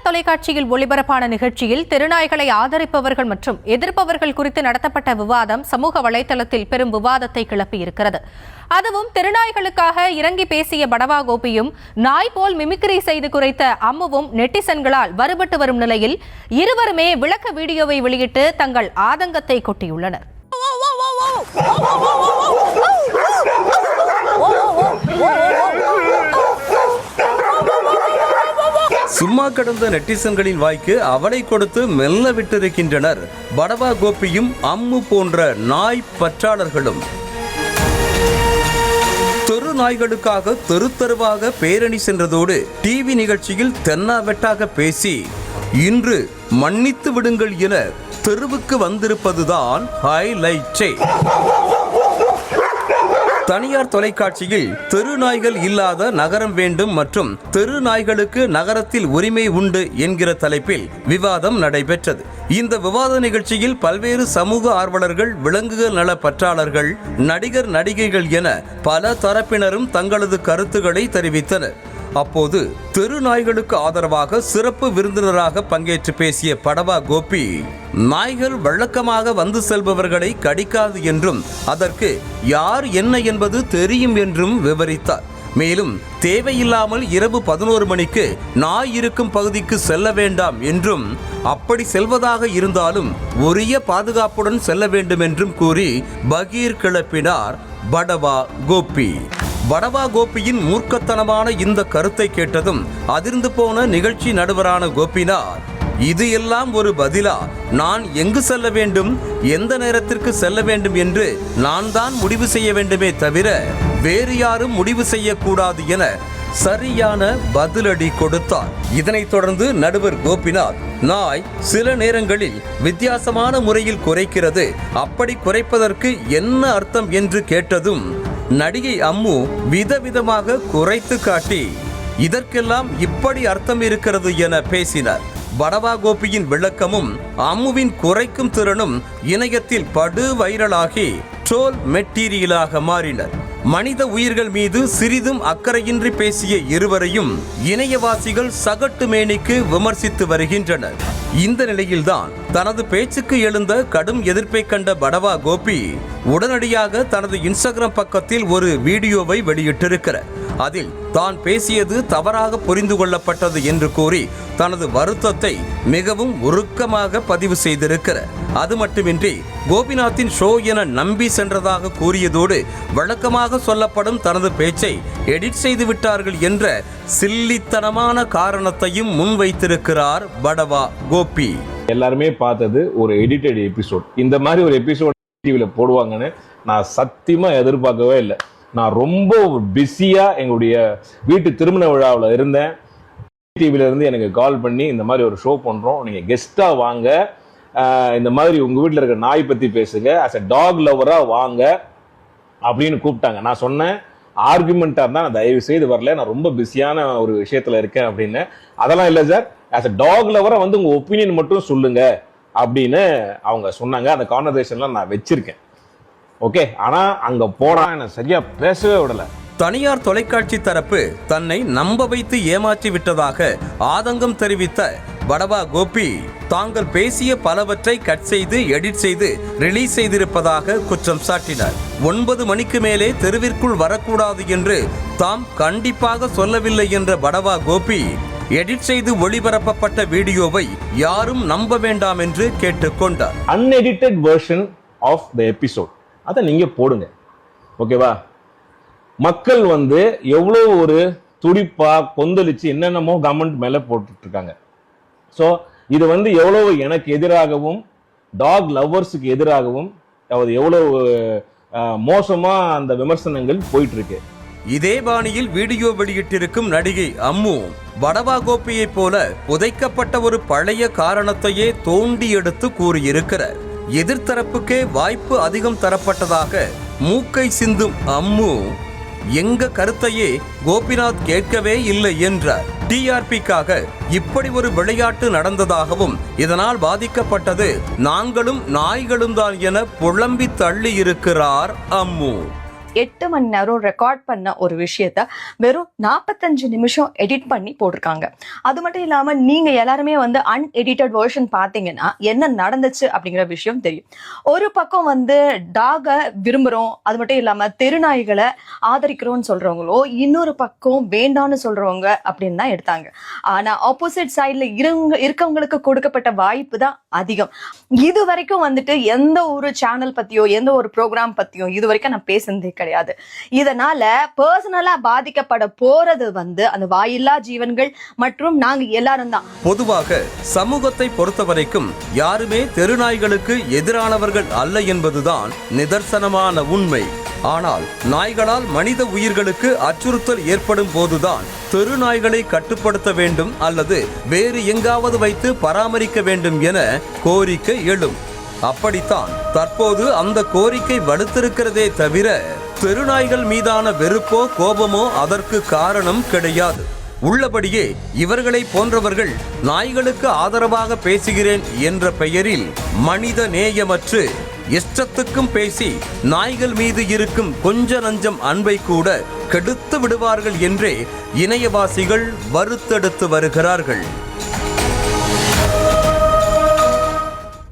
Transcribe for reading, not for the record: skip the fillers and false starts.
தொலைக்காட்சியில் ஒளிபரப்பான நிகழ்ச்சியில் தெருநாய்களை ஆதரிப்பவர்கள் மற்றும் எதிர்ப்பவர்கள் குறித்து நடத்தப்பட்ட விவாதம் சமூக வலைதளத்தில் பெரும் விவாதத்தை கிளப்பியிருக்கிறது. அதுவும் தெருநாய்களுக்காக இறங்கி பேசிய படவா கோபியும் நாய் போல் மிமிக்ரி செய்து குறைத்த அம்முவும் நெட்டிசன்களால் வருபட்டு வரும் நிலையில் இருவருமே விளக்க வீடியோவை வெளியிட்டு தங்கள் ஆதங்கத்தை கொட்டியுள்ளனர். சும்மா கடந்த நெட்டிசன்களின் வாய்க்கு அவளை கொடுத்து மெல்ல விட்டிருக்கின்றனர் படவா கோபியும் அம்மு போன்ற நாய் பற்றாளர்களும். தெரு நாய்களுக்காக தெரு தெருவாக பேரணி சென்றதோடு டிவி நிகழ்ச்சியில் தென்னாவெட்டாக பேசி இன்று மன்னித்து விடுங்கள் என தெருவுக்கு வந்திருப்பதுதான் ஹைலைட்டே. தனியார் தொலைக்காட்சியில் தெரு நாய்கள் இல்லாத நகரம் வேண்டும் மற்றும் தெரு நாய்களுக்கு நகரத்தில் உரிமை உண்டு என்கிற தலைப்பில் விவாதம் நடைபெற்றது. இந்த விவாத நிகழ்ச்சியில் பல்வேறு சமூக ஆர்வலர்கள், விலங்குகள் நல பற்றாளர்கள், நடிகர் நடிகைகள் என பல தரப்பினரும் தங்களது கருத்துக்களை தெரிவித்தனர். அப்போது தெரு நாய்களுக்கு ஆதரவாக சிறப்பு விருந்தினராக பங்கேற்று பேசிய படவா கோபி நாய்கள் வழக்கமாக வந்து செல்பவர்களை கடிக்காது என்றும் அதற்கு யார் என்ன என்பது தெரியும் என்றும் விவரித்தார். மேலும் தேவையில்லாமல் இரவு 11 மணிக்கு நாய் இருக்கும் பகுதிக்கு செல்ல வேண்டாம் என்றும் அப்படி செல்வதாக இருந்தாலும் உரிய பாதுகாப்புடன் செல்ல வேண்டும் என்றும் கூறி பகீர் கிளப்பினார் படவா கோபி. படவா கோபியின் மூர்க்கத்தனமான இந்த கருத்தை கேட்டதும் அதிர்ந்து போன நிகழ்ச்சி நடுவரான கோபிநாத், இது எல்லாம் ஒரு பதிலா? நான் எங்கு செல்ல வேண்டும், எந்த நேரத்திற்கு செல்ல வேண்டும் என்று நான் தான் முடிவு செய்ய வேண்டுமே தவிர வேறு யாரும் முடிவு செய்யக்கூடாது என சரியான பதிலடி கொடுத்தார். இதனைத் தொடர்ந்து நடுவர் கோபிநாத், நாய் சில நேரங்களில் வித்தியாசமான முறையில் குறைக்கிறது, அப்படி குறைப்பதற்கு என்ன அர்த்தம் என்று கேட்டதும் நடிகை அம்மு விதவிதமாக குறைத்து காட்டி இதற்கெல்லாம் இப்படி அர்த்தம் இருக்கிறது என பேசினார். படவா கோபியின் விளக்கமும் அம்முவின் குறைக்கும் திறனும் இணையத்தில் படு வைரலாகி ட்ரோல் மெட்டீரியலாக மாறினர். மனித உயிர்கள் மீது சிறிதும் அக்கறையின்றி பேசிய இருவரையும் இணையவாசிகள் சகட்டு மேனிக்கு விமர்சித்து வருகின்றனர். இந்த நிலையில்தான் தனது பேச்சுக்கு எழுந்த கடும் எதிர்ப்பை கண்ட படவா கோபி உடனடியாக தனது இன்ஸ்டாகிராம் பக்கத்தில் ஒரு வீடியோவை வெளியிட்டிருக்கிறார். அதில் தான் பேசியது தவறாக புரிந்து கொள்ளப்பட்டது என்று கூறி தனது வருத்தத்தை மிகவும் உருக்கமாக பதிவு செய்திருக்கிறார். அது மட்டுமின்றி கோபிநாத்தின் ஷோ என நம்பி சென்றதாக கூறியதோடு வழக்கமாக சொல்லப்படும் தனது பேச்சை எடிட் செய்து விட்டார்கள் என்ற சில்லித்தனமான காரணத்தையும் முன்வைத்திருக்கிறார் படவா கோபி. எல்லாருமே பார்த்தது ஒரு எடிட்டட் எபிசோட். இந்த மாதிரி ஒரு எபிசோட் டிவியில் போடுவாங்கன்னு நான் சத்தியமா எதிர்பார்க்கவே இல்லை. நான் ரொம்ப பிஸியா எங்களுடைய வீட்டு திருமண விழாவில் இருந்தேன். டிவில இருந்து எனக்கு கால் பண்ணி இந்த மாதிரி ஒரு ஷோ பண்றோம், நீங்க கெஸ்டா வாங்க, இந்த மாதிரி உங்க வீட்டில் இருக்கிற நாய் பத்தி பேசுங்க, அஸ் அ டாக் லவரா வாங்க அப்படின்னு கூப்பிட்டாங்க. நான் சொன்னேன், ஆர்குமெண்டா இருந்தா நான் தயவு செய்து வரல, நான் ரொம்ப பிஸியான ஒரு விஷயத்துல இருக்கேன் அப்படின்னு. அதெல்லாம் இல்லை சார், ஆஸ் அ டாக் லவரா வந்து உங்க ஒப்பீனியன் மட்டும் சொல்லுங்க அப்படின்னு அவங்க சொன்னாங்க. அந்த கான்வர்சேஷன்லாம் நான் வச்சிருக்கேன். ஓகே, ஆனா அங்க போனா என்ன சரியா பேசவே விடல. தனியார் தொலைக்காட்சி தரப்பு தன்னை நம்ப வைத்து ஏமாற்றி விட்டதாக ஆதங்கம் தெரிவித்த படவா கோபி தாங்கள் பேசிய பலவற்றை கட் செய்து எடிட் செய்து ரிலீஸ் செய்திருப்பதாக குற்றம் சாட்டினார். 9 மணிக்கு மேலே தெருவிற்குள் வரக்கூடாது என்று தாம் கண்டிப்பாக சொல்லவில்லை என்ற படவா கோபி எடிட் செய்து ஒளிபரப்பப்பட்ட வீடியோவை யாரும் நம்ப வேண்டாம் என்று கேட்டுக்கொண்டார். Unedited version of the episode அதை நீங்க போடுங்க, ஓகேவா? மக்கள் வந்து எவ்வளோ ஒரு துடிப்பா கொந்தளிச்சு என்னென்னமோ கமெண்ட் மேல போட்டுட்டு இருக்காங்க. ஸோ இது வந்து எவ்வளவு எனக்கு எதிராகவும் டாக் லவ்வர்ஸுக்கு எதிராகவும் எவ்வளவு மோசமா அந்த விமர்சனங்கள் போயிட்டு இருக்கு. இதே பாணியில் வீடியோ வெளியிட்டிருக்கும் நடிகை அம்மு படவா கோபியை போல புதைக்கப்பட்ட ஒரு பழைய காரணத்தையே தோண்டி எடுத்து கூறியிருக்கிறார். எதிர்த்தரப்புக்கே வாய்ப்பு அதிகம் தரப்பட்டதாக மூக்கை சிந்தும் அம்மு எங்க கருத்தையே கோபிநாத் கேட்கவே இல்லை என்றார். டிஆர்பிக்காக இப்படி ஒரு விளையாட்டு நடந்ததாகவும் இதனால் பாதிக்கப்பட்டது நாங்களும் நாய்களும் தான் என புலம்பி தள்ளி இருக்கிறார் அம்மு. 8 மணி நேரம் ரெக்கார்ட் பண்ண ஒரு விஷயத்த வெறும் 45 நிமிஷம் எடிட் பண்ணி போட்டிருக்காங்க. அது மட்டும் இல்லாம நீங்க எல்லாருமே வந்து அன்எடிட்டட் வெர்ஷன் பாத்தீங்கன்னா என்ன நடந்துச்சு அப்படிங்கிற விஷயம் தெரியும். ஒரு பக்கம் வந்து டாக விரும்புறோம், அது மட்டும் இல்லாம தெருநாய்களை ஆதரிக்கிறோம்னு சொல்றவங்களோ, இன்னொரு பக்கம் வேண்டான்னு சொல்றவங்க அப்படின்னு தான் எடுத்தாங்க. ஆனா ஆப்போசிட் சைட்ல இருக்கவங்களுக்கு கொடுக்கப்பட்ட வாய்ப்பு தான் அதிகம். இது வரைக்கும் வந்துட்டு எந்த ஒரு சேனல் பத்தியோ எந்த ஒரு ப்ரோக்ராம் பத்தியோ இது வரைக்கும் நான் பேசுனதே கிடையாது. இதனால பர்சனலா பாதிக்கப்பட போறது வந்து அந்த வாயில்லா ஜீவன்கள் மற்றும் நாங்க எல்லாரும் தான். பொதுவாக சமூகத்தை பொறுத்தவரைக்கும் யாருமே தெருநாய்களுக்கு எதிரானவர்கள் அல்ல என்பதுதான் நிதர்சனமான உண்மை. ஆனால் நாய்களால் மனித உயிர்களுக்கு அச்சுறுத்தல் ஏற்படும் போதுதான் தெருநாய்களை கட்டுப்படுத்த வேண்டும் அல்லது வேறு எங்காவது வைத்து பராமரிக்க வேண்டும் என கோரிக்கை எழும். அப்படித்தான் தற்போது அந்த கோரிக்கை வலுத்திருக்கிறதே தவிர தெருநாய்கள் மீதான வெறுப்போ கோபமோ அதற்கு காரணம் கிடையாது. உள்ளபடியே இவர்களை போன்றவர்கள் நாய்களுக்கு ஆதரவாக பேசுகிறேன் என்ற பெயரில் மனித நேயமற்று இஷ்டத்துக்கும் பேசி நாய்கள் மீது இருக்கும் கொஞ்ச நஞ்சம் அன்பை கூட கெடுத்து விடுவார்கள் என்றே இணையவாசிகள் வருத்தெடுத்து வருகிறார்கள்.